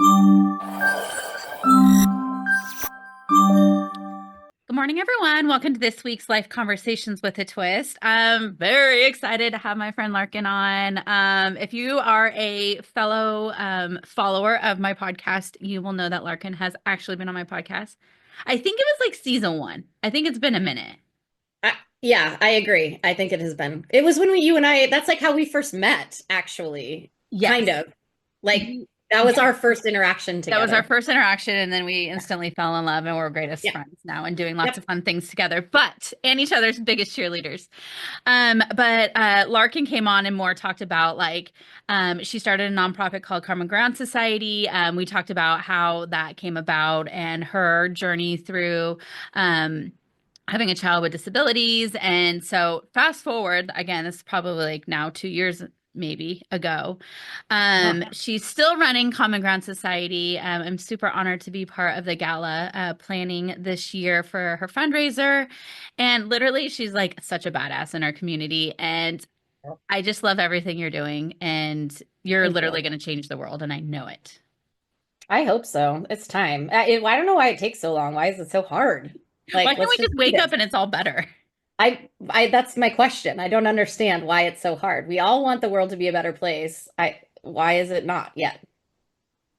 Good morning, everyone. Welcome to this week's Life Conversations with a Twist. I'm very excited to have my friend Larkin on. If you are a fellow follower of my podcast, you will know that Larkin has actually been on my podcast. I think it was like season one. I think it's been a minute. Yeah, I agree. I think it has been. It was when you and I, that's like how we first met, actually. Kind Yes. of. Like You- that was Yes. our first interaction That was our together. first interaction, and then we instantly fell in love, and we're greatest Yeah. friends now and doing lots Yep. of fun things together, and each other's biggest cheerleaders. But Larkin came on and more talked about she started a nonprofit called Common Ground Society. We talked about how that came about and her journey through having a child with disabilities. And so fast forward, again, this is probably like now 2 years maybe ago. Uh-huh. She's still running Common Ground Society. I'm super honored to be part of the gala planning this year for her fundraiser. And literally, she's like such a badass in our community. And I just love everything you're doing. And you're Thank you. literally going to change the world. And I know it. I hope so. It's time. I don't know why it takes so long. Why is it so hard? Why Like, can't let's we just just do wake up this. and it's all better? That's my question. I don't understand why it's so hard. We all want the world to be a better place. Why is it not yet?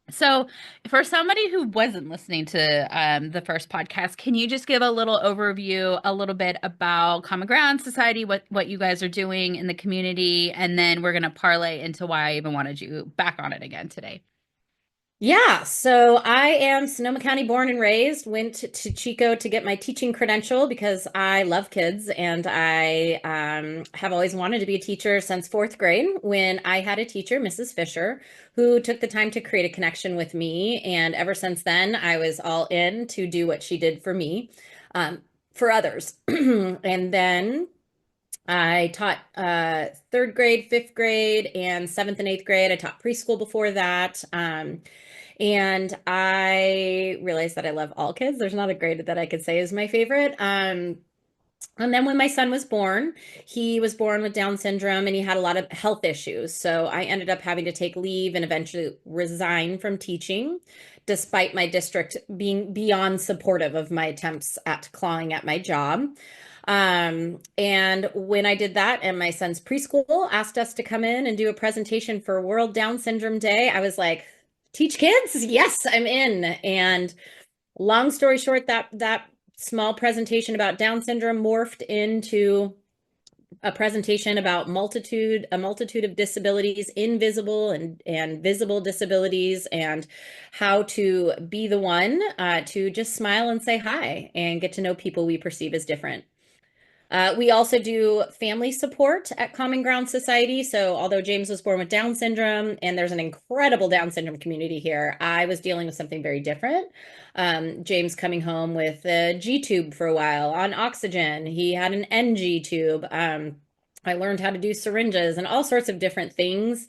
So, for somebody who wasn't listening to the first podcast, can you just give a little overview, a little bit about Common Ground Society, what you guys are doing in the community, and then we're going to parlay into why I even wanted you back on it again today. Yeah, so I am Sonoma County born and raised, went to Chico to get my teaching credential because I love kids and I have always wanted to be a teacher since fourth grade when I had a teacher, Mrs. Fisher, who took the time to create a connection with me. And ever since then, I was all in to do what she did for me, for others. And then I taught third grade, fifth grade, and seventh and eighth grade. I taught preschool before that. And I realized that I love all kids. There's not a grade that I could say is my favorite. And then when my son was born, he was born with Down syndrome and he had a lot of health issues. So I ended up having to take leave and eventually resign from teaching, despite my district being beyond supportive of my attempts at clawing at my job. And when I did that, and my son's preschool asked us to come in and do a presentation for World Down Syndrome Day, I was like, teach kids? Yes, I'm in. And long story short, that small presentation about Down syndrome morphed into a presentation about a multitude of disabilities, invisible and visible disabilities, and how to be the one to just smile and say hi and get to know people we perceive as different. We also do family support at Common Ground Society. So, although James was born with Down syndrome and there's an incredible Down syndrome community here, I was dealing with something very different. James coming home with a G tube for a while on oxygen. He had an NG tube. I learned how to do syringes and all sorts of different things.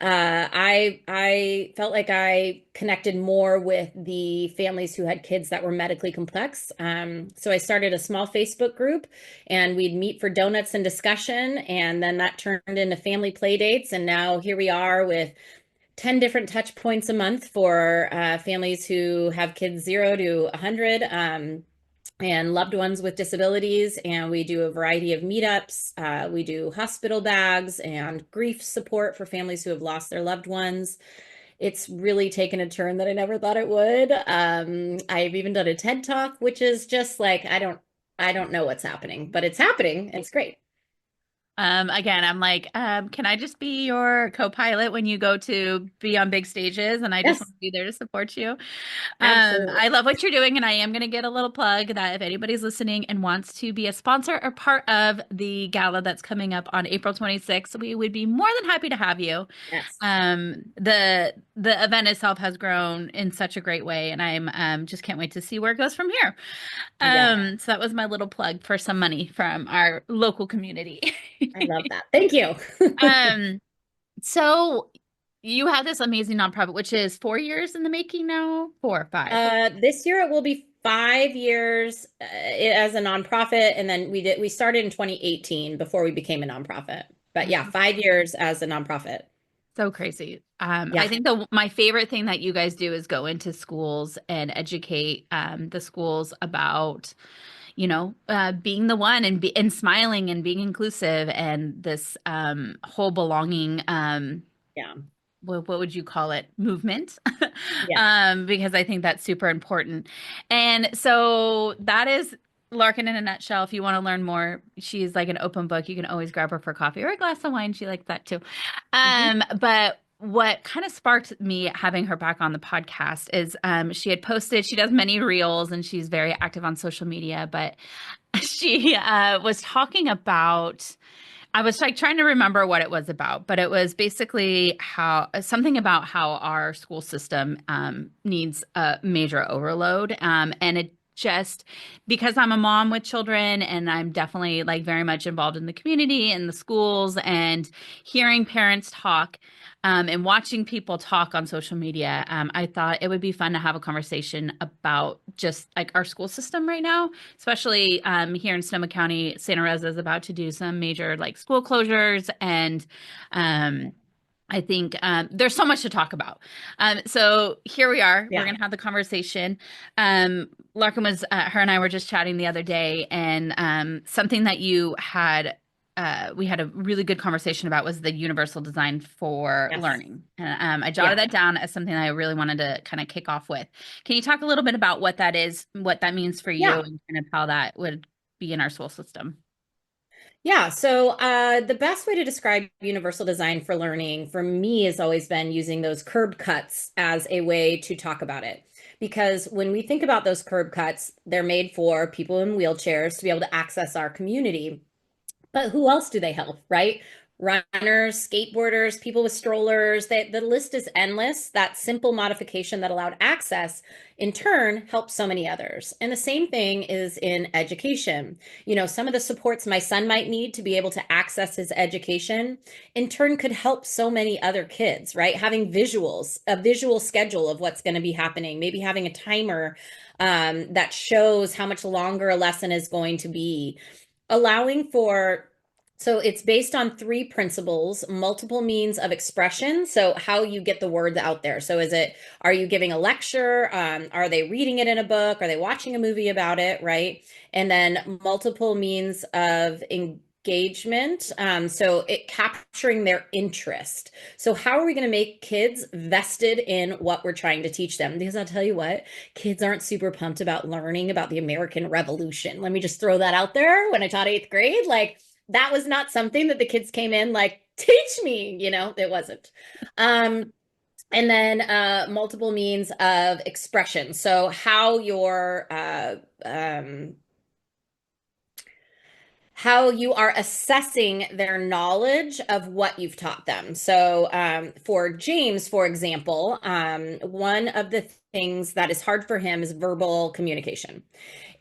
I felt like I connected more with the families who had kids that were medically complex. So I started a small Facebook group, and we'd meet for donuts and discussion, and then that turned into family play dates. And now here we are with 10 different touch points a month for families who have kids 0 to 100. And loved ones with disabilities. And we do a variety of meetups. We do hospital bags and grief support for families who have lost their loved ones. It's really taken a turn that I never thought it would. I've even done a TED Talk, which is just like, I don't know what's happening, but it's happening. It's great. Again, I'm like, can I just be your co-pilot when you go to be on big stages? And I just want Yes, to be there to support you. absolutely. I love what you're doing, and I am going to get a little plug that if anybody's listening and wants to be a sponsor or part of the gala that's coming up on April 26th, we would be more than happy to have you. Yes. The event itself has grown in such a great way, and I'm just can't wait to see where it goes from here. Yeah, So that was my little plug for some money from our local community. I love that. Thank you. Um, so you have this amazing nonprofit, which is 4 years in the making now, 4 or 5. This year it will be 5 years as a nonprofit, and then we started in 2018 before we became a nonprofit. But yeah, 5 years as a nonprofit. So crazy. I Yeah. think my favorite thing that you guys do is go into schools and educate the schools about, being the one and smiling and being inclusive and this whole belonging. Yeah. What would you call it? Movement. Yeah. Because I think that's super important. And so that is Larkin in a nutshell. If you want to learn more, she's like an open book. You can always grab her for coffee or a glass of wine. She likes that too. Hmm. But what kind of sparked me having her back on the podcast is she had posted, she does many reels and she's very active on social media, but she was talking about I was like trying to remember what it was about, but it was basically how something about how our school system needs a major overload. And it just because I'm a mom with children and I'm definitely like very much involved in the community and the schools and hearing parents talk and watching people talk on social media, I thought it would be fun to have a conversation about just like our school system right now, especially here in Sonoma County. Santa Rosa is about to do some major like school closures, and um, I think there's so much to talk about. So here we are. We're Yeah. going to have the conversation. Larkin her and I were just chatting the other day, and something that you had, we had a really good conversation about was the universal design for Yes. learning. And I jotted Yeah. that down as something I really wanted to kind of kick off with. Can you talk a little bit about what that is, what that means for you, Yeah. and kind of how that would be in our school system? Yeah, so the best way to describe universal design for learning for me has always been using those curb cuts as a way to talk about it. Because when we think about those curb cuts, they're made for people in wheelchairs to be able to access our community. But who else do they help, right? Runners, skateboarders, people with strollers. The list is endless. That simple modification that allowed access in turn helps so many others. And the same thing is in education. Some of the supports my son might need to be able to access his education in turn could help so many other kids, right? Having visuals, a visual schedule of what's going to be happening, maybe having a timer that shows how much longer a lesson is going to be, allowing for, so it's based on three principles: multiple means of expression, so how you get the word out there. So are you giving a lecture, are they reading it in a book, are they watching a movie about it, right? And then multiple means of engagement, so it capturing their interest. So how are we going to make kids vested in what we're trying to teach them? Because I'll tell you what, kids aren't super pumped about learning about the American Revolution. Let me just throw that out there. When I taught eighth grade, like, that was not something that the kids came in like, teach me, it wasn't. And then multiple means of expression. So how you are assessing their knowledge of what you've taught them. So for James, for example, one of the things that is hard for him is verbal communication.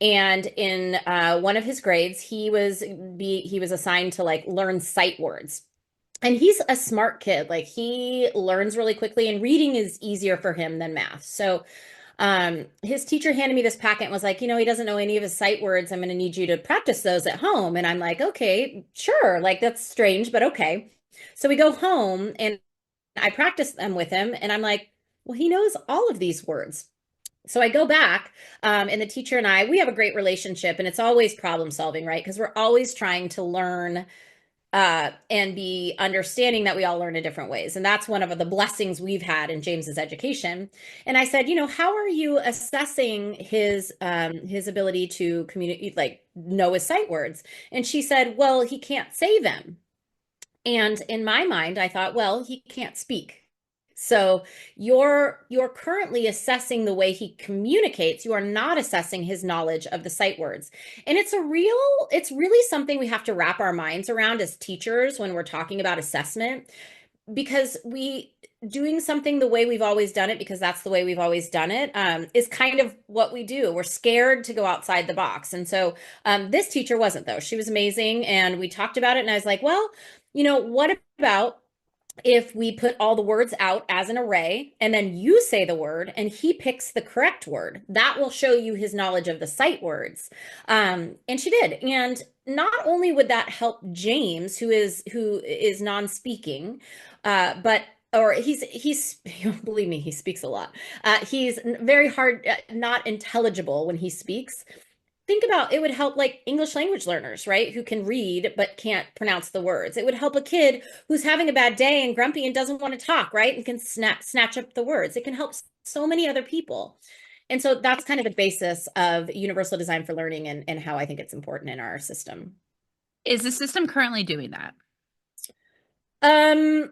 And in one of his grades, he was assigned to like learn sight words. And he's a smart kid. Like, he learns really quickly, and reading is easier for him than math. So his teacher handed me this packet and was like, he doesn't know any of his sight words. I'm going to need you to practice those at home. And I'm like, okay, sure. Like, that's strange, but okay. So we go home and I practice them with him, and I'm like, well, he knows all of these words. So I go back, and the teacher and we have a great relationship, and it's always problem solving, right? Because we're always trying to learn and be understanding that we all learn in different ways. And that's one of the blessings we've had in James's education. And I said, how are you assessing his ability to communicate, like know his sight words? And she said, well, he can't say them. And in my mind, I thought, well, he can't speak. So you're currently assessing the way he communicates. You are not assessing his knowledge of the sight words. And it's really something we have to wrap our minds around as teachers when we're talking about assessment, because we doing something the way we've always done it, because that's the way we've always done it, is kind of what we do. We're scared to go outside the box. And so this teacher wasn't, though. She was amazing. And we talked about it. And I was like, well, what about if we put all the words out as an array, and then you say the word and he picks the correct word? That will show you his knowledge of the sight words. And she did. And not only would that help James, who is non-speaking, but or he's believe me, he speaks a lot. He's very hard, not intelligible when he speaks. Think about it would help like English language learners, right? Who can read but can't pronounce the words. It would help a kid who's having a bad day and grumpy and doesn't want to talk, right? And can snatch up the words. It can help so many other people. And so that's kind of the basis of universal design for learning and how I think it's important in our system. Is the system currently doing that?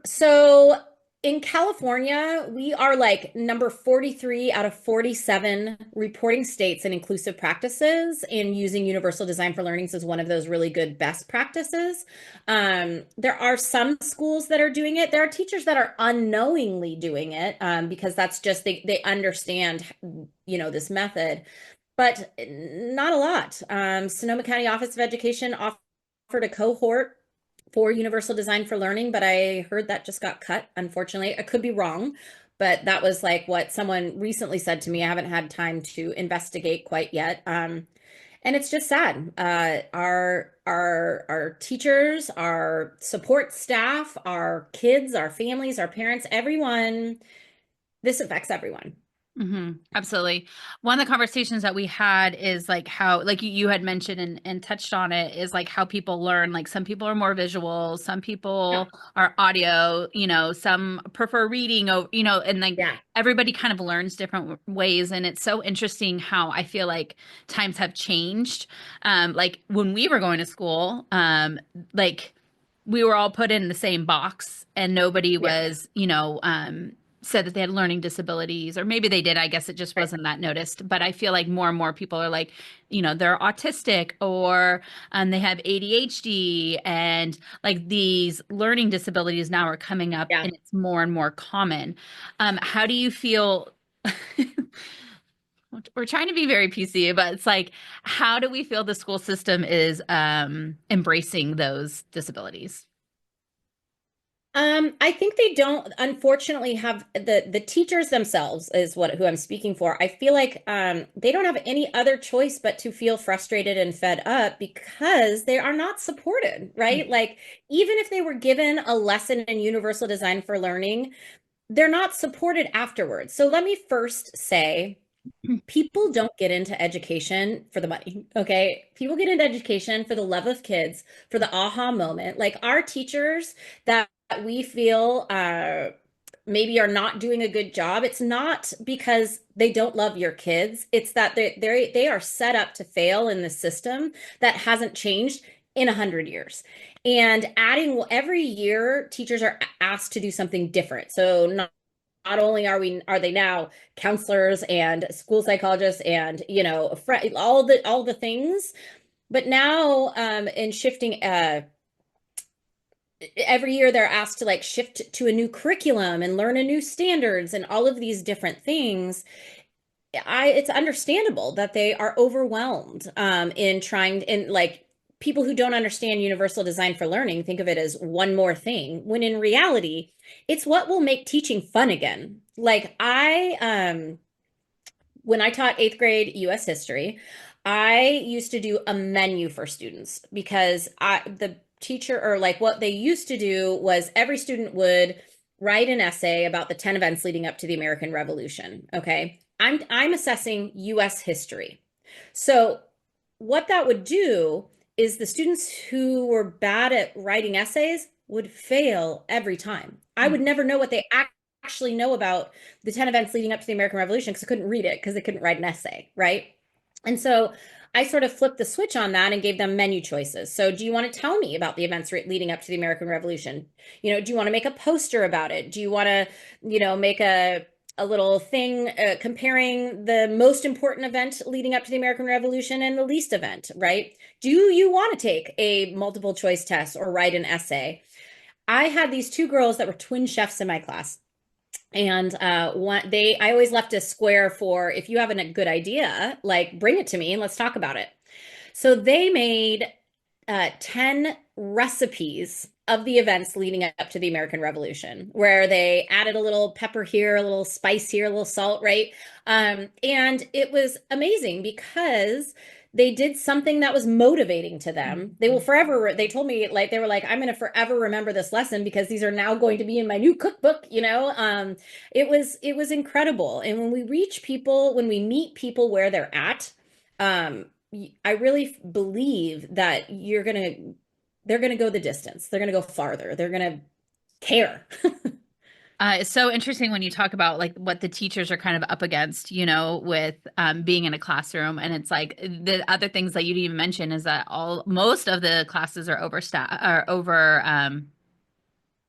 So in California, we are like number 43 out of 47 reporting states in inclusive practices, and using universal design for learnings is one of those really good best practices. There are some schools that are doing it. There are teachers that are unknowingly doing it, because that's just they understand, this method, but not a lot. Sonoma County Office of Education offered a cohort for universal design for learning, but I heard that just got cut, unfortunately. I could be wrong, but that was like what someone recently said to me. I haven't had time to investigate quite yet. And it's just sad. Our teachers, our support staff, our kids, our families, our parents, everyone, this affects everyone. Absolutely. One of the conversations that we had is like how, like you had mentioned and touched on it, is like how people learn. Like some people are more visual, some Yeah. people are audio, some prefer reading, and like Yeah. everybody kind of learns different ways. And it's so interesting how I feel like times have changed. Like when we were going to school, like we were all put in the same box and nobody Yeah. was, said that they had learning disabilities, or maybe they did. I guess it just Right. wasn't that noticed. But I feel like more and more people are like, they're autistic, or they have ADHD, and like these learning disabilities now are coming up Yeah. and it's more and more common. How do you feel? We're trying to be very PC, but it's like, how do we feel the school system is embracing those disabilities? I think they don't, unfortunately, have the teachers themselves is what who I'm speaking for. I feel like they don't have any other choice but to feel frustrated and fed up because they are not supported, right? Like even if they were given a lesson in universal design for learning, they're not supported afterwards. So let me first say people don't get into education for the money, okay? People get into education for the love of kids, for the aha moment. Like our teachers that we feel maybe are not doing a good job, it's not because they don't love your kids. It's that they are set up to fail in the system that hasn't changed in 100 years. And adding every year, teachers are asked to do something different. So not only are they now counselors and school psychologists and all the things, but now in shifting every year they're asked to like shift to a new curriculum and learn a new standards and all of these different things. It's understandable that they are overwhelmed in trying in like people who don't understand universal design for learning think of it as one more thing when in reality it's what will make teaching fun again. Like I when I taught 8th grade US history, I used to do a menu for students because the teacher or like what they used to do was every student would write an essay about the 10 events leading up to the American Revolution. Okay. I'm assessing US history. So what that would do is the students who were bad at writing essays would fail every time. I would never know what they actually know about the 10 events leading up to the American Revolution because I couldn't read it because they couldn't write an essay, right? And so I sort of flipped the switch on that and gave them menu choices. So, do you want to tell me about the events leading up to the American Revolution? Do you want to make a poster about it? Do you want to, make a little thing comparing the most important event leading up to the American Revolution and the least event, right? Do you want to take a multiple choice test or write an essay? I had these two girls that were twin chefs in my class. And I always left a square for if you have a good idea, like bring it to me and let's talk about it. So they made 10 recipes of the events leading up to the American Revolution, where they added a little pepper here, a little spice here, a little salt, right? And it was amazing because they did something that was motivating to them. They will Mhm. forever, they told me, like, they were like, I'm going to forever remember this lesson because these are now going to be in my new cookbook, you know? It was incredible. And when we reach people, when we meet people where they're at, I really believe that they're going to go the distance. They're going to go farther. They're going to care. It's so interesting when you talk about like what the teachers are kind of up against, with being in a classroom. And it's like the other things that you didn't even mention is that most of the classes are overstaffed or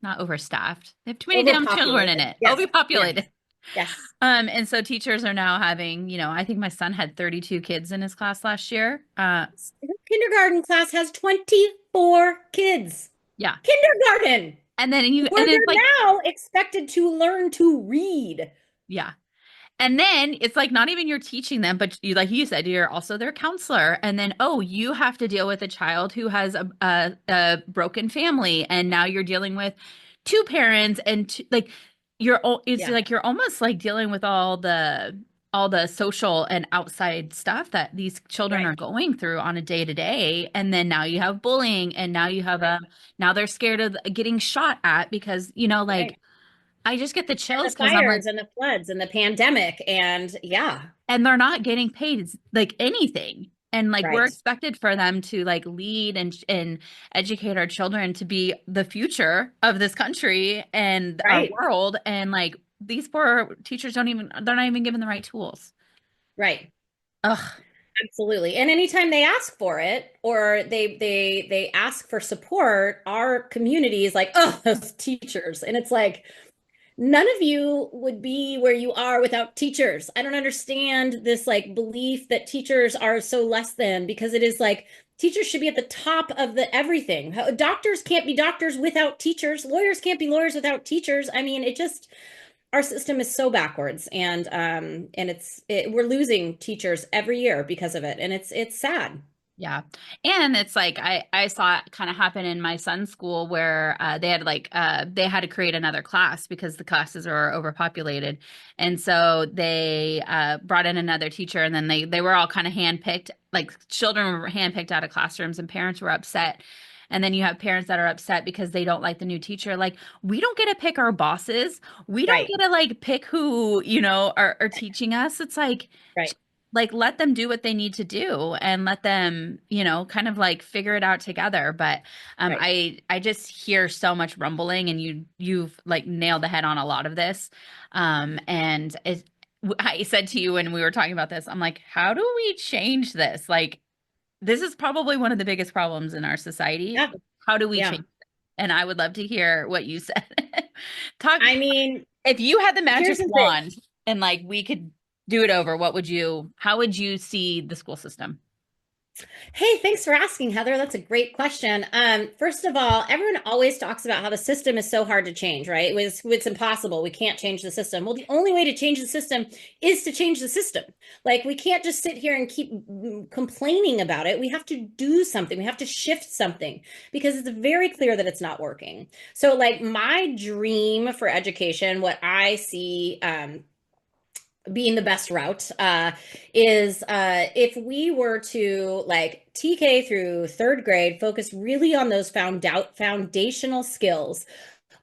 not overstaffed. They have too many damn children in Overpopulated. it. Yes. Overpopulated. Yes. Yes. And so teachers are now having, I think my son had 32 kids in his class last year. Kindergarten class has 24 kids. Yeah. Kindergarten, And where then it's like, they're now expected to learn to read. yeah. And then it's like not even you're teaching them, but you, like you said, you're also their counselor. And then, oh, you have to deal with a child who has a broken family, and now you're dealing with two parents, and like it's Yeah, like you're almost like dealing with all the social and outside stuff that these children right, are going through on a day to day. And then now you have bullying, and now you have right, now they're scared of getting shot at because like right. I just get the And chills the because I'm like, fires and the floods and the pandemic. And yeah, and they're not getting paid like anything, and like we're right, expected for them to like lead and educate our children to be the future of this country and our right, world, and like these poor teachers they're not even given the right tools. right. Ugh. Absolutely. And anytime they ask for it or they ask for support, our community is like, oh, those teachers. And it's like, none of you would be where you are without teachers. I don't understand this like belief that teachers are so less than, because it is like teachers should be at the top of the everything. Doctors can't be doctors without teachers. Lawyers can't be lawyers without teachers. I mean, it just our system is so backwards, and we're losing teachers every year because of it, and it's sad. Yeah. And it's like I saw it kind of happen in my son's school where they had to create another class because the classes are overpopulated. And so they brought in another teacher, and then they were all kind of handpicked, like children were handpicked out of classrooms, and parents were upset. And then you have parents that are upset because they don't like the new teacher. Like, we don't get to pick our bosses. We don't Right, get to like pick who, are teaching us. It's right, like let them do what they need to do and let them kind of like figure it out together. But right. I just hear so much rumbling, and you've like nailed the head on a lot of this. And I said to you when we were talking about this, I'm like, how do we change this? Like, this is probably one of the biggest problems in our society. Yeah, How do we yeah. change it? And I would love to hear what you said. Talk. I mean, If you had the magic here's the thing. wand and like we could do it over, how would you see the school system? Hey, thanks for asking, Heather. That's a great question. First of all, everyone always talks about how the system is so hard to change, right? It's impossible. We can't change the system. Well, the only way to change the system is to change the system. Like, we can't just sit here and keep complaining about it. We have to do something. We have to shift something because it's very clear that it's not working. So, like, my dream for education, what I see being the best route is if we were to like TK through third grade, focus really on those foundational skills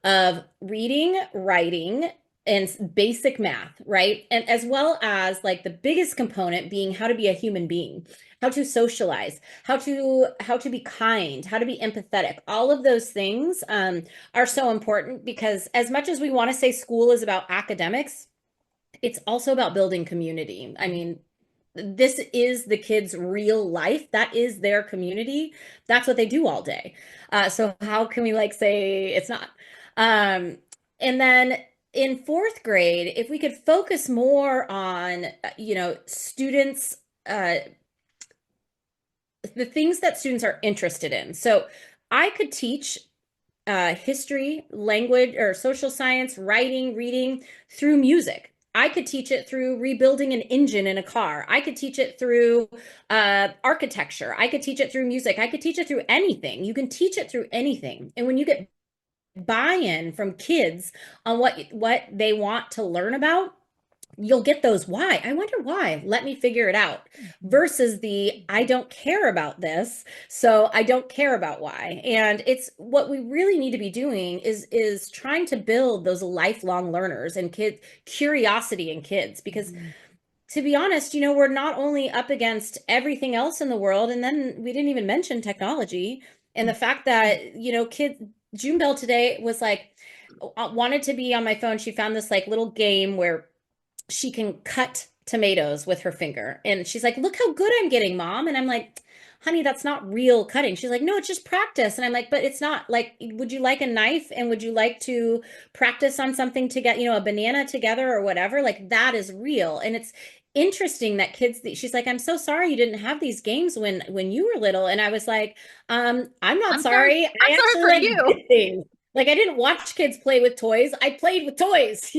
of reading, writing, and basic math, right? And as well as like the biggest component being how to be a human being, how to socialize, how to be kind, how to be empathetic. All of those things are so important because as much as we want to say school is about academics, it's also about building community. I mean, this is the kids' real life. That is their community. That's what they do all day. So how can we like say it's not? Um, and then in fourth grade, if we could focus more on, students, the things that students are interested in. So I could teach history, language, or social science, writing, reading through music. I could teach it through rebuilding an engine in a car. I could teach it through architecture. I could teach it through music. I could teach it through anything. You can teach it through anything. And when you get buy-in from kids on what they want to learn about, you'll get those why. I wonder why. Let me figure it out. Versus the I don't care about this, so I don't care about why. And it's what we really need to be doing is trying to build those lifelong learners and kids curiosity in kids because Mhm. to be honest, we're not only up against everything else in the world, and then we didn't even mention technology and the fact that, kids, June Bell today was like, wanted to be on my phone. She found this like little game where she can cut tomatoes with her finger. And she's like, look how good I'm getting, Mom. And I'm like, honey, that's not real cutting. She's like, no, it's just practice. And I'm like, but it's not like, would you like a knife and would you like to practice on something to get, a banana together or whatever? Like that is real. And it's interesting that kids, she's like, I'm so sorry you didn't have these games when you were little. And I was like, I'm not I'm sorry. sorry. I'm I sorry actually for like you. did things. Like I didn't watch kids play with toys. I played with toys.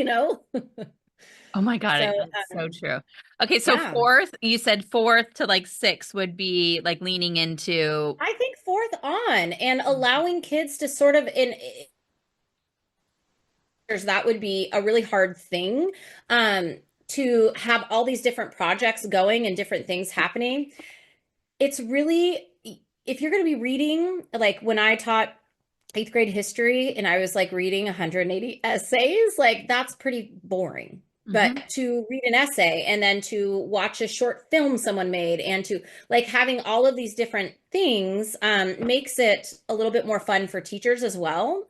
Oh my God, So, it's so true. Okay, so yeah, fourth, you said fourth to like six would be like leaning into. I think fourth on and allowing kids to sort of in that would be a really hard thing to have all these different projects going and different things happening. It's really if you're going to be reading like when I taught eighth grade history and I was like reading 180 essays, like that's pretty boring. But Mhm. to read an essay and then to watch a short film someone made and to like having all of these different things makes it a little bit more fun for teachers as well.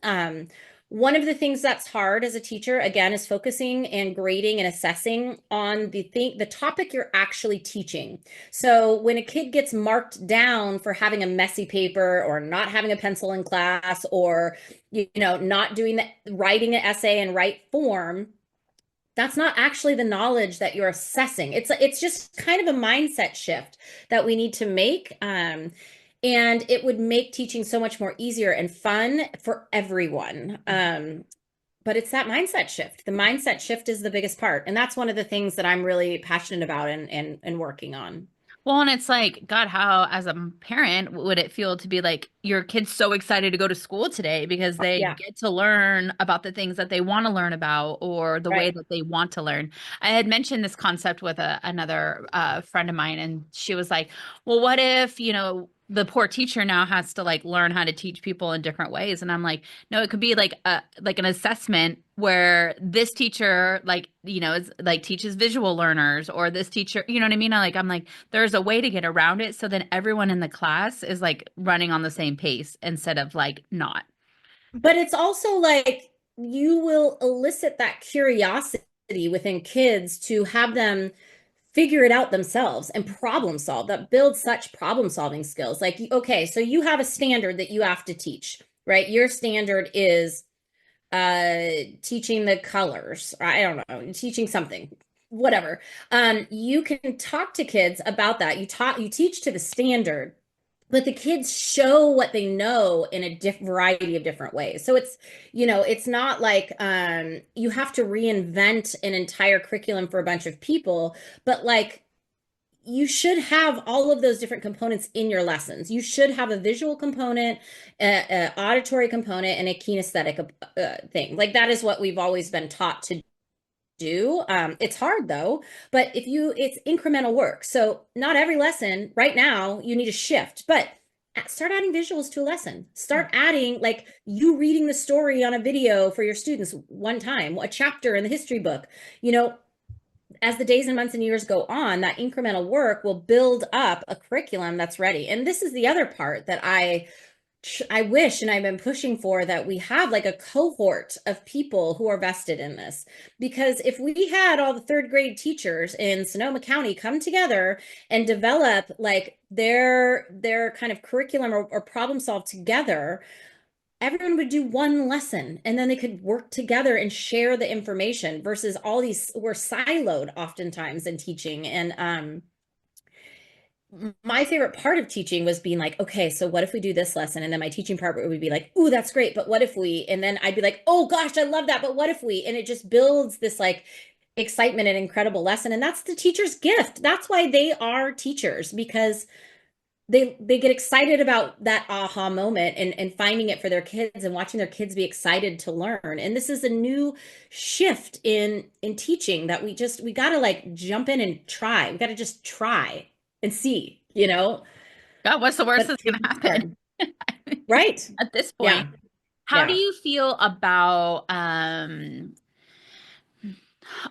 One of the things that's hard as a teacher, again, is focusing and grading and assessing on the topic you're actually teaching. So when a kid gets marked down for having a messy paper or not having a pencil in class or not doing the writing an essay in right form, that's not actually the knowledge that you're assessing. It's just kind of a mindset shift that we need to make. And it would make teaching so much more easier and fun for everyone. But it's that mindset shift. The mindset shift is the biggest part. And that's one of the things that I'm really passionate about and working on. Well, and it's like, God, how, as a parent, would it feel to be like your kid's so excited to go to school today because they Yeah, get to learn about the things that they want to learn about or the way right. that they want to learn? I had mentioned this concept with another friend of mine, and she was like, well, what if, the poor teacher now has to like learn how to teach people in different ways? And I'm like, no, it could be like an assessment where this teacher like, is like teaches visual learners or this teacher, you know what I mean? I'm like, there's a way to get around it so then everyone in the class is like running on the same pace instead of like not. But it's also like you will elicit that curiosity within kids to have them figure it out themselves and problem solve that builds such problem solving skills. Like, okay, so you have a standard that you have to teach, right? Your standard is teaching the colors. I don't know, teaching something, whatever. You can talk to kids about that. You teach to the standard, but the kids show what they know in a variety of different ways. So it's not like you have to reinvent an entire curriculum for a bunch of people, but like you should have all of those different components in your lessons. You should have a visual component, a auditory component, and a kinesthetic thing. Like that is what we've always been taught to do. It's hard though, but it's incremental work. So not every lesson right now you need a shift, but start adding visuals to a lesson. Start adding like you reading the story on a video for your students one time, a chapter in the history book. You know, as the days and months and years go on, that incremental work will build up a curriculum that's ready. And this is the other part that I wish and I've been pushing for that we have like a cohort of people who are vested in this. Because if we had all the third grade teachers in Sonoma County come together and develop like their kind of curriculum or problem solve together, everyone would do one lesson and then they could work together and share the information versus all these we're siloed oftentimes in teaching. And my favorite part of teaching was being like, okay, so what if we do this lesson? And then my teaching partner would be like, ooh, that's great, but what if we? And then I'd be like, oh gosh, I love that, but what if we? And it just builds this like excitement and incredible lesson. And that's the teacher's gift. That's why they are teachers because they get excited about that aha moment and finding it for their kids and watching their kids be excited to learn. And this is a new shift in teaching that we got to like jump in and try. We got to just try and see, you know, God, what's the worst but that's going take to it happen? hard. Right. At this Yeah. point? How do Yeah. you feel about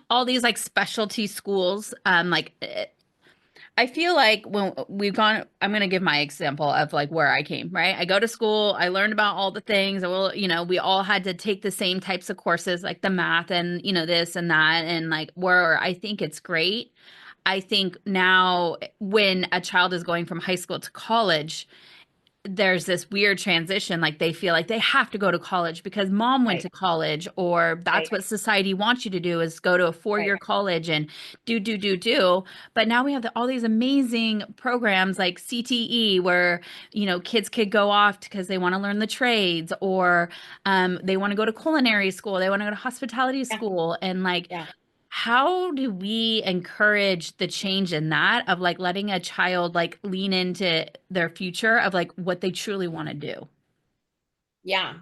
all these like specialty schools? I feel like when we've gone, I'm going to give my example of like where I came, right? I go to school, I learned about all the things. Well, we all had to take the same types of courses, like the math and, this and that. And like where I think it's great. I think now when a child is going from high school to college, there's this weird transition. Like they feel like they have to go to college because mom went Right. to college, or that's Right. what society wants you to do is go to a Right. four-year college and do. But now we have all these amazing programs like CTE where, kids could go off because they want to learn the trades, or they want to go to culinary school, they want to go to hospitality Yeah. school. And like, Yeah. how do we encourage the change in that of like letting a child like lean into their future of like what they truly want to do? Yeah.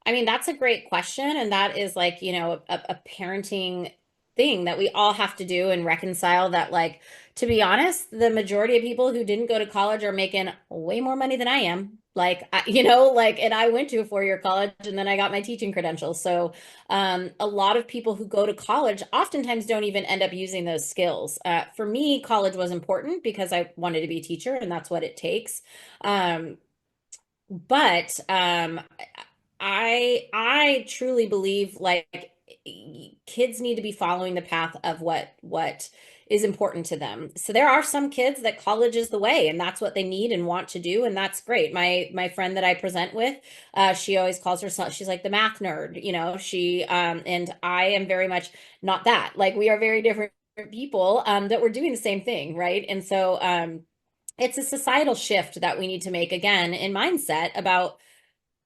I mean, that's a great question. And that is like, a parenting thing that we all have to do and reconcile that, like, to be honest, the majority of people who didn't go to college are making way more money than I am. Like, and I went to a 4-year college and then I got my teaching credentials. So, a lot of people who go to college oftentimes don't even end up using those skills. For me, college was important because I wanted to be a teacher and that's what it takes. Um, but I truly believe like kids need to be following the path of what is important to them. So there are some kids that college is the way and that's what they need and want to do, and that's great. My friend that I present with, she always calls herself, she's like the math nerd, she and I am very much not that. Like we are very different people that we're doing the same thing, right? And so it's a societal shift that we need to make again in mindset about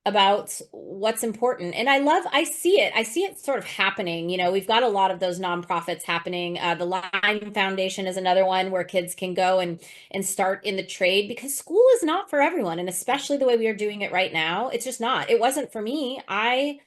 what's important. And I see it sort of happening. We've got a lot of those nonprofits happening. The Lime Foundation is another one where kids can go and start in the trade, because school is not for everyone, and especially the way we are doing it right now, it's just not. It wasn't for me. I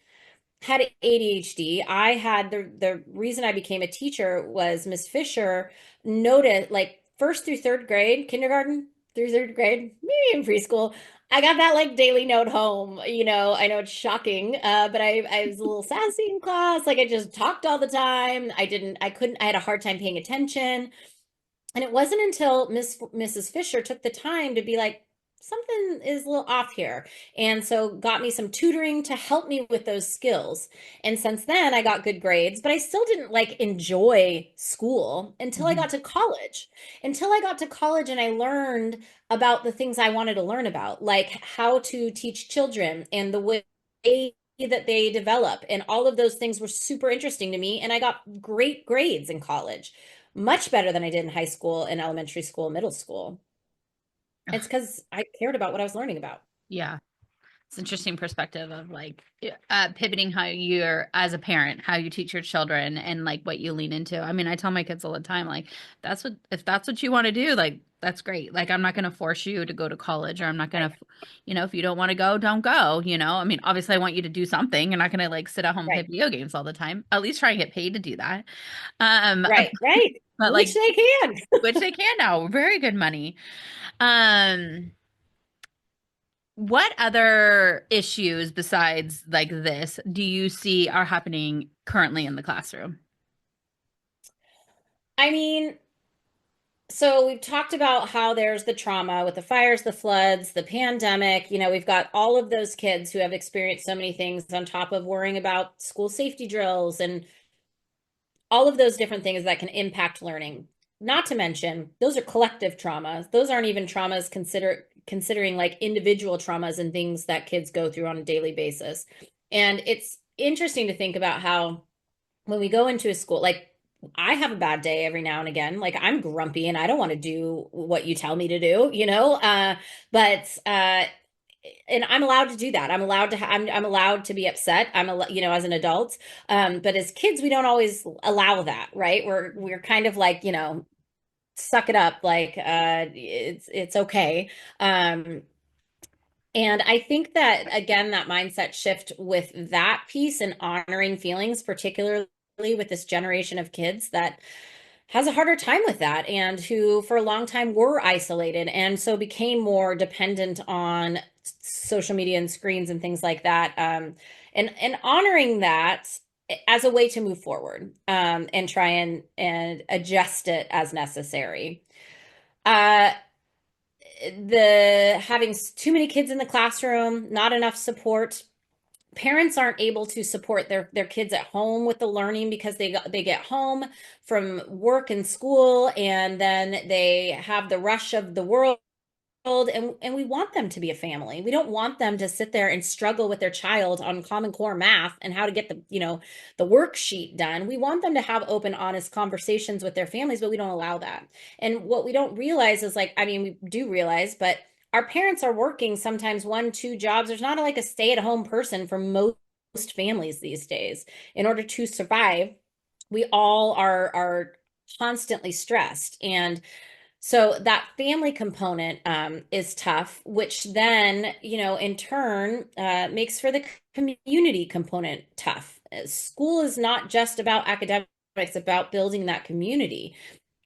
had ADHD. I had the reason I became a teacher was Miss Fisher noted, like, first through third grade, kindergarten through third grade, maybe in preschool. I got that like daily note home. I know it's shocking, but I was a little sassy in class. Like I just talked all the time. I had a hard time paying attention. And it wasn't until Mrs. Fisher took the time to be like, something is a little off here. And so got me some tutoring to help me with those skills. And since then I got good grades, but I still didn't like enjoy school until I Mhm. got to college. Until I got to college and I learned about the things I wanted to learn about, like how to teach children and the way that they develop. And all of those things were super interesting to me. And I got great grades in college, much better than I did in high school and elementary school, middle school. It's Ugh, because I cared about what I was learning about. yeah. It's interesting perspective of like pivoting how you're as a parent, how you teach your children and like what you lean into. I mean, I tell my kids all the time, like, if that's what you want to do, like, that's great. Like, I'm not going to force you to go to college, or I'm not going Right, to, if you don't want to go, don't go. I mean, obviously I want you to do something. You're not going to like sit at home and play right, video games all the time. At least try and get paid to do that. Um, right, right. but Which like, they can. which they can now, very good money. Um, what other issues besides like this do you see are happening currently in the classroom? I mean, so we've talked about how there's the trauma with the fires, the floods, the pandemic. We've got all of those kids who have experienced so many things on top of worrying about school safety drills and all of those different things that can impact learning. Not to mention, those are collective traumas. Those aren't even traumas considering like individual traumas and things that kids go through on a daily basis. And it's interesting to think about how when we go into a school, like I have a bad day every now and again. Like I'm grumpy and I don't want to do what you tell me to do, but and I'm allowed to do that. I'm allowed to be upset. As an adult. But as kids, we don't always allow that, right? We're kind of like, suck it up, like it's okay. Um, and I think that, again, that mindset shift with that piece and honoring feelings, particularly with this generation of kids that has a harder time with that and who for a long time were isolated and so became more dependent on social media and screens and things like that. And honoring that as a way to move forward, and try and adjust it as necessary. Uh, the having too many kids in the classroom, not enough support. Parents aren't able to support their kids at home with the learning because they get home from work and school, and then they have the rush of the world, and we want them to be a family. We don't want them to sit there and struggle with their child on Common Core math and how to get the worksheet done. We want them to have open, honest conversations with their families, but we don't allow that. And what we don't realize is, like, I mean, we do realize, but our parents are working sometimes one, two jobs. There's not like a stay-at-home person for most families these days. In order to survive, we all are constantly stressed. And so that family component is tough, which then, in turn, makes for the community component tough. School is not just about academics, it's about building that community.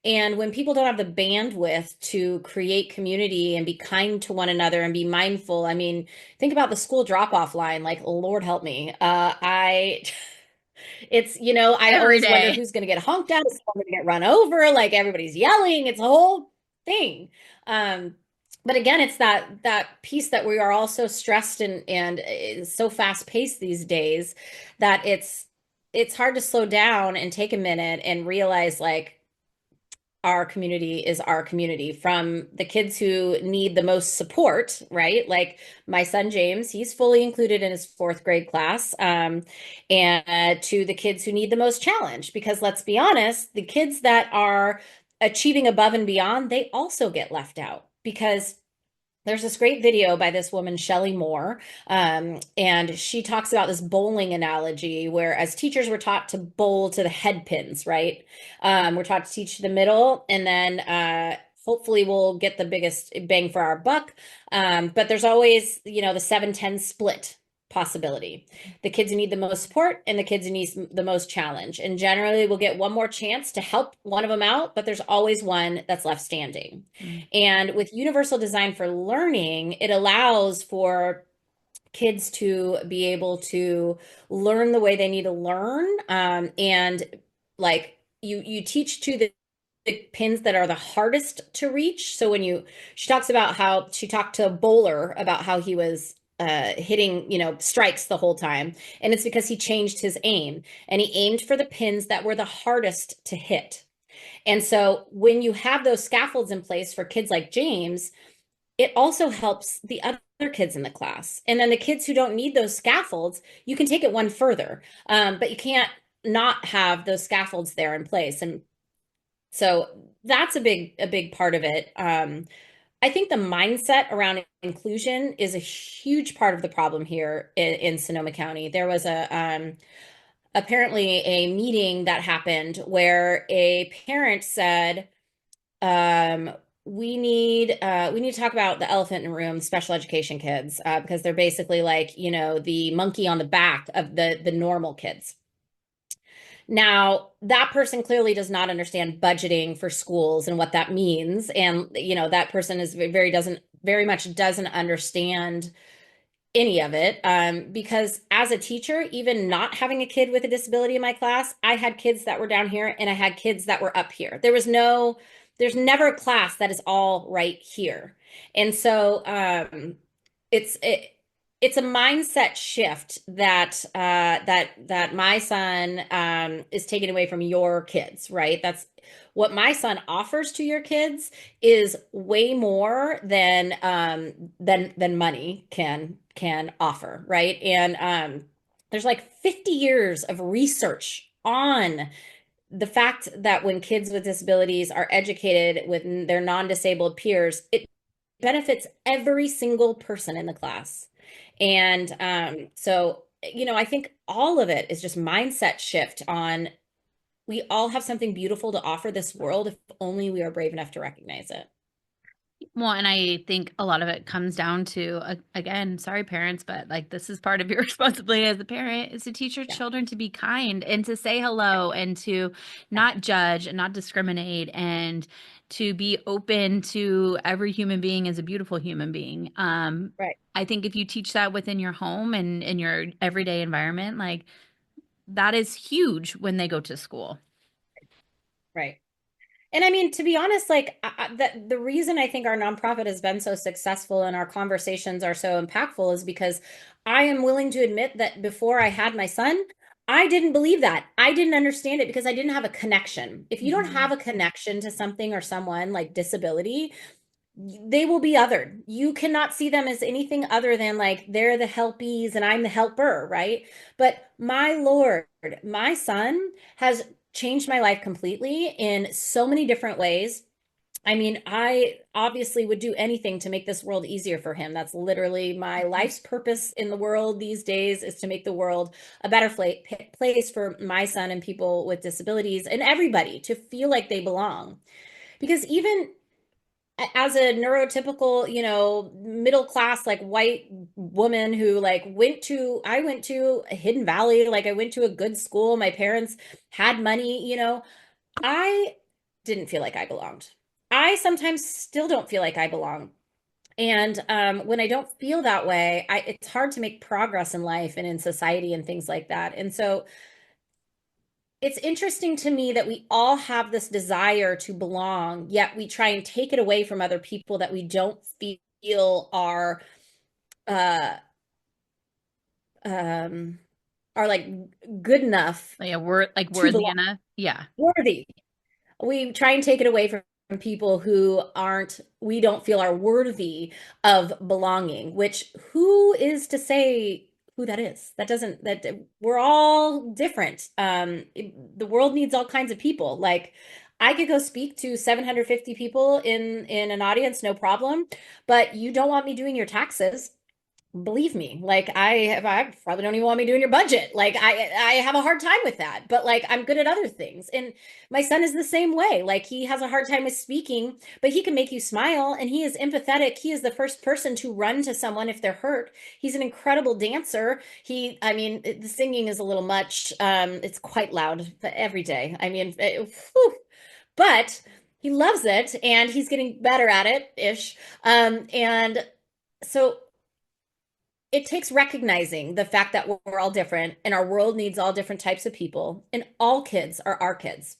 And when people don't have the bandwidth to create community and be kind to one another and be mindful, I mean, think about the school drop-off line. Like, Lord help me. I Every always wonder day. who's going to get honked at, is someone going to get run over, like everybody's yelling. It's a whole thing. Um, but again, it's that piece that we are all so stressed and it's so fast paced these days that it's hard to slow down and take a minute and realize, like, our community is our community, from the kids who need the most support, right? Like my son James, he's fully included in his fourth grade class, and to the kids who need the most challenge. Because let's be honest, the kids that are achieving above and beyond, they also get left out because there's this great video by this woman, Shelley Moore, and she talks about this bowling analogy where, as teachers, we're taught to bowl to the head pins, right? We're taught to teach the middle, and then hopefully we'll get the biggest bang for our buck. But there's always, the 7-10 split possibility. The kids who need the most support and the kids who need the most challenge. And generally, we'll get one more chance to help one of them out, but there's always one that's left standing. Mm. And with universal design for learning, it allows for kids to be able to learn the way they need to learn. And like you teach to the pins that are the hardest to reach. So she talks about how she talked to a bowler about how he was hitting, strikes the whole time. And it's because he changed his aim and he aimed for the pins that were the hardest to hit. And so when you have those scaffolds in place for kids like James, it also helps the other kids in the class. And then the kids who don't need those scaffolds, you can take it one further. But you can't not have those scaffolds there in place. And so that's a big part of it. I think the mindset around inclusion is a huge part of the problem here in Sonoma County. There was apparently a meeting that happened where a parent said, um, we need to talk about the elephant in the room, special education kids, because they're basically like, the monkey on the back of the normal kids. Now, that person clearly does not understand budgeting for schools and what that means. And, that person is very much doesn't understand any of it, because as a teacher, even not having a kid with a disability in my class, I had kids that were down here and I had kids that were up here. There's never a class that is all right here. And so it's it, it's a mindset shift that my son is taking away from your kids, right? That's what my son offers to your kids is way more than money can offer, right? And there's like 50 years of research on the fact that when kids with disabilities are educated with their non-disabled peers, it benefits every single person in the class. And so, I think all of it is just mindset shift on we all have something beautiful to offer this world if only we are brave enough to recognize it. Well, and I think a lot of it comes down to, again, sorry, parents, but like this is part of your responsibility as a parent is to teach your Yeah. children to be kind and to say Yeah. hello and to Yeah. not judge and not discriminate and to be open to every human being as a beautiful human being. Right. I think if you teach that within your home and in your everyday environment, like that is huge when they go to school. Right. And I mean, to be honest, like that the reason I think our nonprofit has been so successful and our conversations are so impactful is because I am willing to admit that before I had my son, I didn't believe that. I didn't understand it because I didn't have a connection. If you don't Mhm. have a connection to something or someone like disability, they will be othered. You cannot see them as anything other than like they're the helpies and I'm the helper, right? But my Lord, my son has changed my life completely in so many different ways. I mean, I obviously would do anything to make this world easier for him. That's literally my life's purpose in the world these days is to make the world a better place for my son and people with disabilities and everybody to feel like they belong. Because even as a neurotypical, middle class, like white woman who like I went to a Hidden Valley, like I went to a good school. My parents had money, I didn't feel like I belonged. I sometimes still don't feel like I belong. And when I don't feel that way, it's hard to make progress in life and in society and things like that. And so it's interesting to me that we all have this desire to belong, yet we try and take it away from other people that we don't feel uh um are like good enough Like, yeah, we're like to worthy belong, enough. Yeah. worthy. We try and take it away from people who aren't, we don't feel are worthy of belonging, which who is to say who that is? That doesn't, that we're all different. The world needs all kinds of people. Like I could go speak to 750 people in an audience, no problem, but you don't want me doing your taxes. Believe me, like I probably don't even want me doing your budget. Like I have a hard time with that, but like I'm good at other things. And my son is the same way. Like he has a hard time with speaking, but he can make you smile and he is empathetic. He is the first person to run to someone if they're hurt. He's an incredible dancer. I mean, the singing is a little much. It's quite loud every day. I mean, whew. But he loves it and he's getting better at it ish. And so it takes recognizing the fact that we're all different and our world needs all different types of people, and all kids are our kids.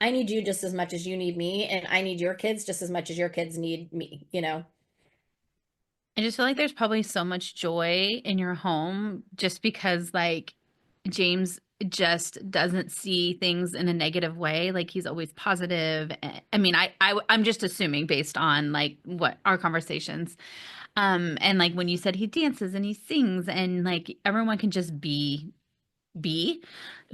I need you just as much as you need me, and I need your kids just as much as your kids need me. I just feel like there's probably so much joy in your home just because like James just doesn't see things in a negative way. Like he's always positive. I mean, I'm just assuming based on like what our conversations. And like when you said he dances and he sings and like everyone can just be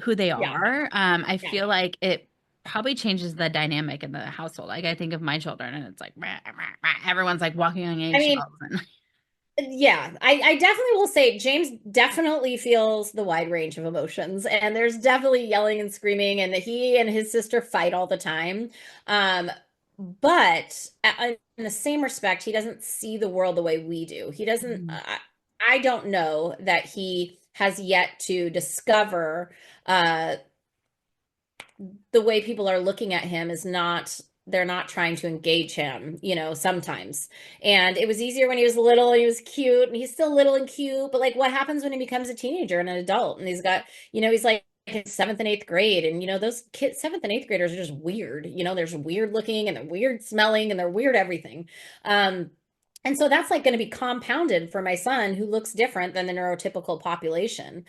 who they Yeah, are. I yeah. feel like it probably changes the dynamic in the household. Like I think of my children and it's like rah, rah, rah, everyone's like walking on I mean, eggshells and yeah, I definitely will say James definitely feels the wide range of emotions, and there's definitely yelling and screaming, and he and his sister fight all the time. Um, but in the same respect, he doesn't see the world the way we do. He doesn't. Mhm. I don't know that he has yet to discover uh, the way people are looking at him is not, they're not trying to engage him, sometimes. And it was easier when he was little and he was cute, and he's still little and cute, but like what happens when he becomes a teenager and an adult and he's got, he's like in seventh and eighth grade, and those kids, seventh and eighth graders are just weird. There's weird looking and they're weird smelling and they're weird everything. And so that's like going to be compounded for my son who looks different than the neurotypical population.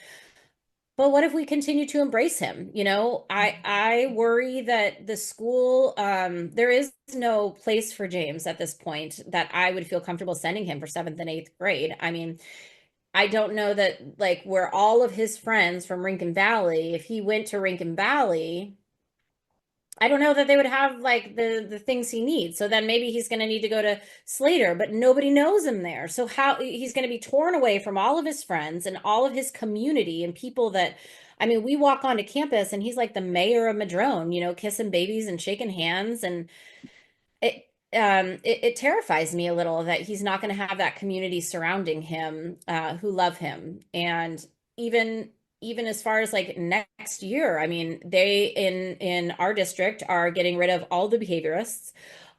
But what if we continue to embrace him? I worry that the school, there is no place for James at this point that I would feel comfortable sending him for seventh and eighth grade. I mean, I don't know that like where all of his friends from Rincon Valley, if he went to Rincon Valley, I don't know that they would have like the things he needs. So then maybe he's going to need to go to Slater, but nobody knows him there. So how he's going to be torn away from all of his friends and all of his community and people that I mean, we walk onto campus and he's like the mayor of Madrone, kissing babies and shaking hands. And it it terrifies me a little that he's not going to have that community surrounding him who love him. And even even as far as like next year, I mean, they in our district are getting rid of all the behaviorists,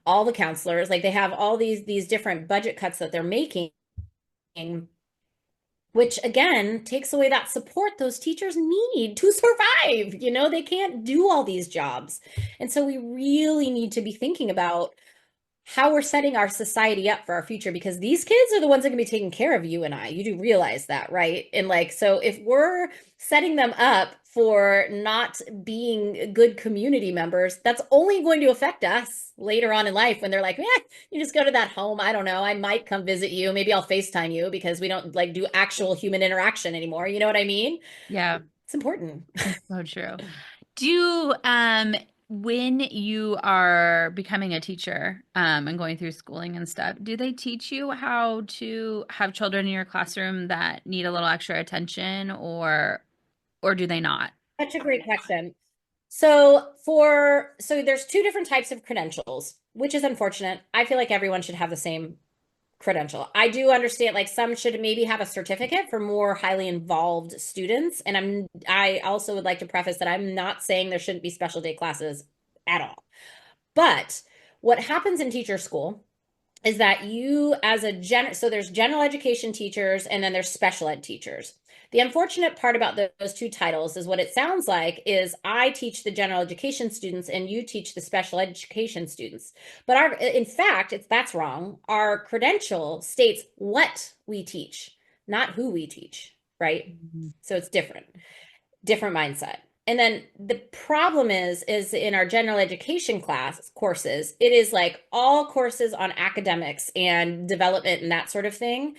all the counselors. Like they have all these different budget cuts that they're making, which again takes away that support those teachers need to survive. They can't do all these jobs. And so we really need to be thinking about how we're setting our society up for our future, because these kids are the ones that are going to be taking care of you and I. You do realize that, right? And like, so if we're setting them up for not being good community members, that's only going to affect us later on in life when they're like, you just go to that home. I don't know. I might come visit you. Maybe I'll FaceTime you because we don't like do actual human interaction anymore. You know what I mean? Yeah, It's important. it's so true. Do when you are becoming a teacher and going through schooling and stuff, do they teach you how to have children in your classroom that need a little extra attention, or do they not? Such a great question. So there's two different types of credentials, which is unfortunate. I feel like everyone should have the same credential. I do understand like some should maybe have a certificate for more highly involved students. And I also would like to preface that I'm not saying there shouldn't be special day classes at all. But what happens in teacher school is that you as a so there's general education teachers and then there's special ed teachers. The unfortunate part about those two titles is what it sounds like is I teach the general education students and you teach the special education students. But in fact, that's wrong. Our credential states what we teach, not who we teach, right? Mhm. So it's different mindset. And then the problem is in our general education class courses, it is like all courses on academics and development and that sort of thing,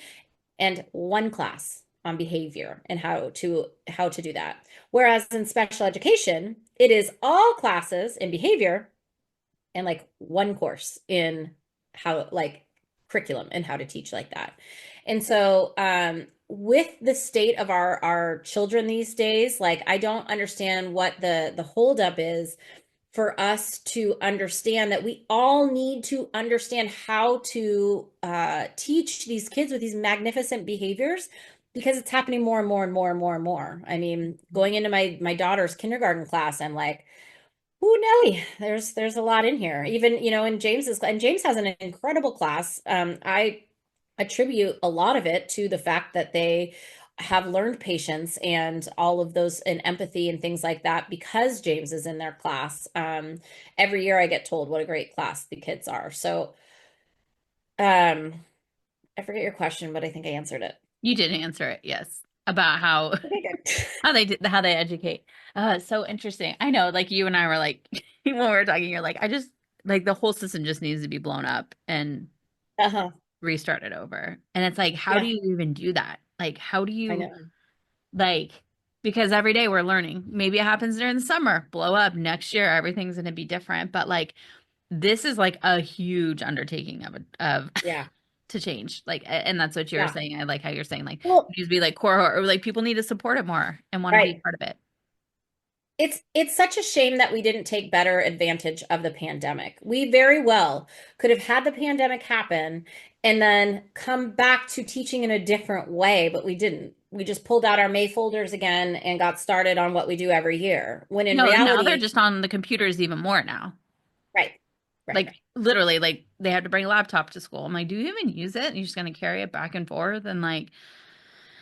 and one class on behavior and how to do that. Whereas in special education, it is all classes in behavior and like one course in how like curriculum and how to teach like that. And so with the state of our children these days, like I don't understand what the holdup is for us to understand that we all need to understand how to teach these kids with these magnificent behaviors, because it's happening more and more and more and more and more. I mean, going into my daughter's kindergarten class, I'm like, oh Nelly, there's a lot in here. Even, in James's, and James has an incredible class. I attribute a lot of it to the fact that they have learned patience and all of those and empathy and things like that because James is in their class. Every year I get told what a great class the kids are. So, um, I forget your question, but I think I answered it. You did answer it, yes, about how Okay, good. how they educate. It's so interesting. I know, like you and I were like when we were talking, you're like, I just like the whole system just needs to be blown up and Uh-huh. restarted over. And it's like, how do Yeah, you even do that? Like, how do I you know. like because every day we're learning. Maybe it happens during the summer, blow up next year, everything's gonna be different. But like this is like a huge undertaking of Yeah. to change. Like, and that's what you're Yeah. saying. I like how you're saying like it Well, needs to be like core or like people need to support it more and want to be a right. part of it. It's such a shame that we didn't take better advantage of the pandemic. We very well could have had the pandemic happen and then come back to teaching in a different way, but we didn't. We just pulled out our May folders again and got started on what we do every year. When in No, now they're reality, just on the computers even more now. right, right, Like literally, like they have to bring a laptop to school. I'm like, do you even use it? And you're just gonna carry it back and forth and like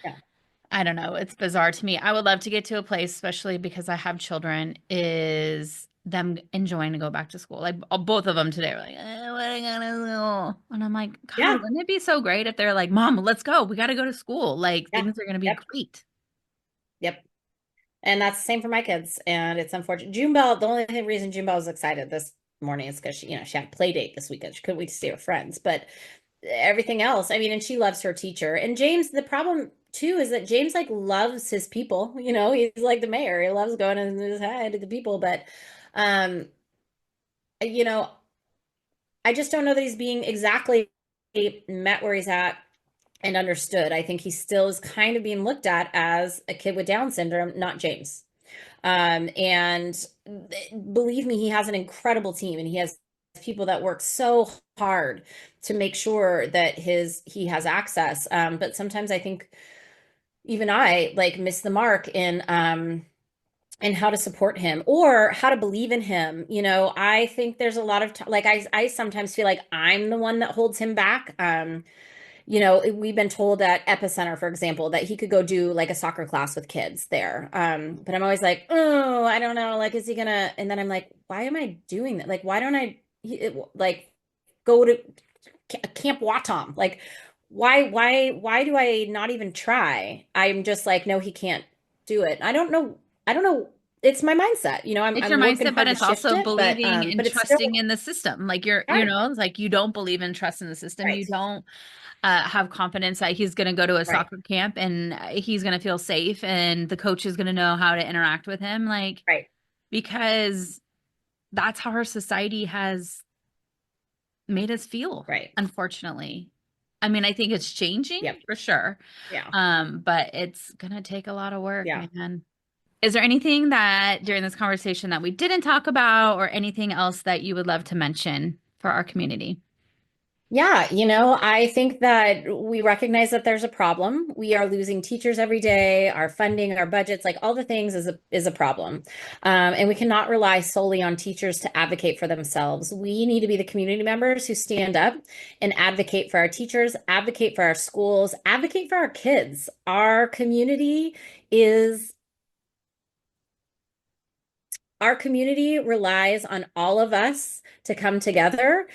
yeah, I don't know. It's bizarre to me. I would love to get to a place, especially because I have children, is them enjoying to go back to school. Like both of them today were like, what are I gonna do? And I'm like, God, yeah, wouldn't it be so great if they're like, Mom, let's go. We got to go to school. Like yeah, things are gonna be yep, great. yep. And that's the same for my kids. And it's unfortunate. June Bell, the only reason June Bell was excited this morning is because she had a play date this weekend. She couldn't wait to stay with friends. But everything else, I mean, and she loves her teacher. And James, the problem too is that James like loves his people. He's like the mayor. He loves going and his hi to the people. But um, you know, I just don't know that he's being exactly met where he's at and understood. I think he still is kind of being looked at as a kid with Down syndrome, not James. And believe me, he has an incredible team and he has people that work so hard to make sure that he has access. But sometimes I think even I like miss the mark in and how to support him or how to believe in him. I think there's a lot of like I sometimes feel like I'm the one that holds him back. We've been told at Epicenter, for example, that he could go do like a soccer class with kids there. But I'm always like, oh, I don't know. Like, is he gonna? And then I'm like, why am I doing that? Like, why don't like go to Camp Watom? Like, why do I not even try? I'm just like, no, he can't do it. I don't know. It's my mindset. It's your I'm working mindset, but hard to it's shift also it, believing and but it's still trusting in the system. Like right, it's like you don't believe in trust in the system. You right, don't have confidence that he's going to go to a right, soccer camp and he's going to feel safe and the coach is going to know how to interact with him. Like, right, because that's how our society has made us feel, right. unfortunately. I mean, I think it's changing Yep. for sure. Yeah. But it's going to take a lot of work, Yeah. man. Is there anything that during this conversation that we didn't talk about or anything else that you would love to mention for our community? Yeah, I think that we recognize that there's a problem. We are losing teachers every day. Our funding, our budgets, like all the things is a problem. And we cannot rely solely on teachers to advocate for themselves. We need to be the community members who stand up and advocate for our teachers, advocate for our schools, advocate for our kids. Is our community relies on all of us to come together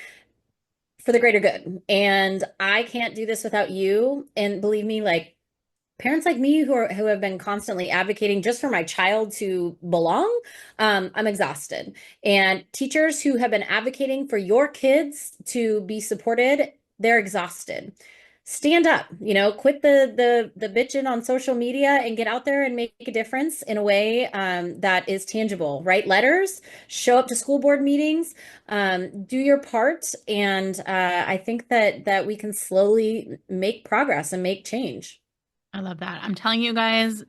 for the greater good. And I can't do this without you. And believe me, like parents like me who have been constantly advocating just for my child to belong, I'm exhausted. And teachers who have been advocating for your kids to be supported, they're exhausted. Stand up, quit the bitching on social media and get out there and make a difference in a way that is tangible. Write letters, show up to school board meetings, do your part, and I think that we can slowly make progress and make change. I love that. I'm telling you guys,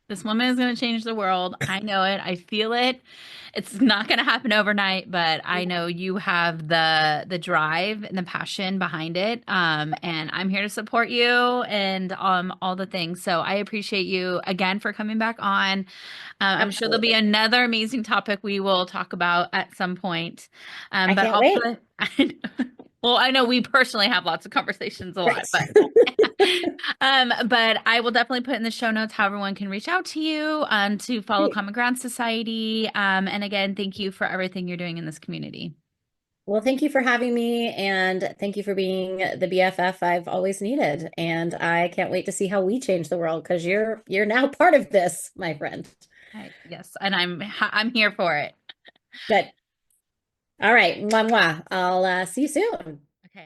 this woman is going to change the world. I know it. I feel it. It's not going to happen overnight, but I know you have the drive and the passion behind it. And I'm here to support you and all the things. So I appreciate you again for coming back on. I'm sure there'll be Absolutely. another amazing topic we will talk about at some point. I But can't I'll wait. put well, I know we personally have lots of conversations a lot, Right. but but I will definitely put in the show notes how everyone can reach out to you to follow Great. Common Ground Society. And again, thank you for everything you're doing in this community. Well, thank you for having me and thank you for being the BFF I've always needed. And I can't wait to see how we change the world because you're now part of this, my friend. Yes, and I'm here for it. Good. All right. Mwah, mwah. I'll see you soon. Okay.